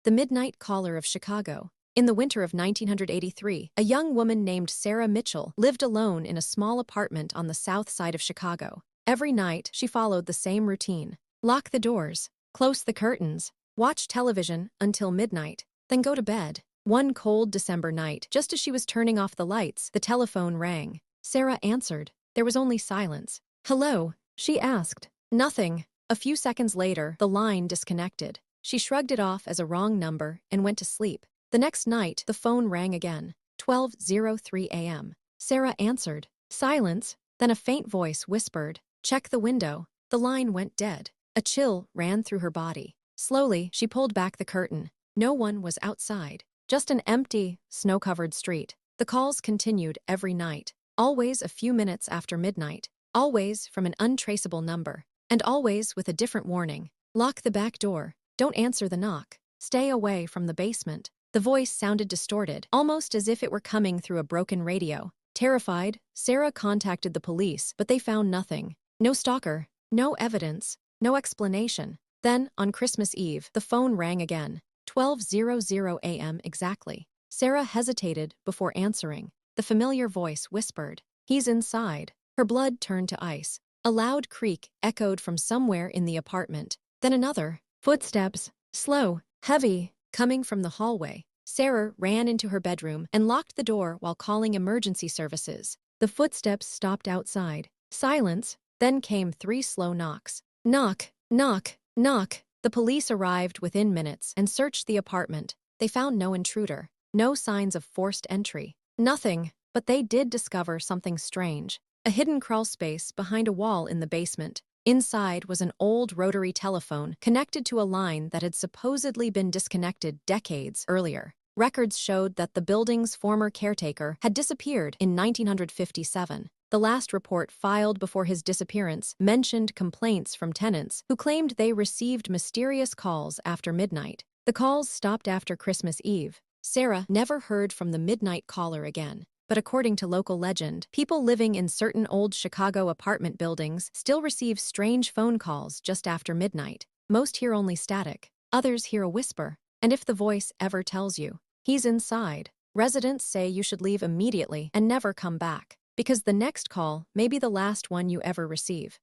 The Midnight Caller of Chicago. In the winter of 1983, a young woman named Sarah Mitchell lived alone in a small apartment on the south side of Chicago. Every night, she followed the same routine. Lock the doors, close the curtains, watch television until midnight, then go to bed. One cold December night, just as she was turning off the lights, the telephone rang. Sarah answered. There was only silence. "Hello?" she asked. "Nothing." A few seconds later, the line disconnected. She shrugged it off as a wrong number and went to sleep. The next night, the phone rang again. 12:03 a.m. Sarah answered. Silence. Then a faint voice whispered, "Check the window." The line went dead. A chill ran through her body. Slowly, she pulled back the curtain. No one was outside. Just an empty, snow-covered street. The calls continued every night. Always a few minutes after midnight. Always from an untraceable number. And always with a different warning. Lock the back door. Don't answer the knock. Stay away from the basement. The voice sounded distorted, almost as if it were coming through a broken radio. Terrified, Sarah contacted the police, but they found nothing. No stalker, no evidence, no explanation. Then, on Christmas Eve, the phone rang again. 12:00 a.m. exactly. Sarah hesitated before answering. The familiar voice whispered, "He's inside." Her blood turned to ice. A loud creak echoed from somewhere in the apartment. Then another. Footsteps, slow, heavy, coming from the hallway. Sarah ran into her bedroom and locked the door while calling emergency services. The footsteps stopped outside. Silence, then came 3 slow knocks. Knock, knock, knock. The police arrived within minutes and searched the apartment. They found no intruder, no signs of forced entry. Nothing, but they did discover something strange. A hidden crawl space behind a wall in the basement. Inside was an old rotary telephone connected to a line that had supposedly been disconnected decades earlier. Records showed that the building's former caretaker had disappeared in 1957. The last report filed before his disappearance mentioned complaints from tenants who claimed they received mysterious calls after midnight. The calls stopped after Christmas Eve. Sarah never heard from the Midnight Caller again. But according to local legend, people living in certain old Chicago apartment buildings still receive strange phone calls just after midnight. Most hear only static. Others hear a whisper. And if the voice ever tells you, "He's inside," residents say you should leave immediately and never come back, because the next call may be the last one you ever receive.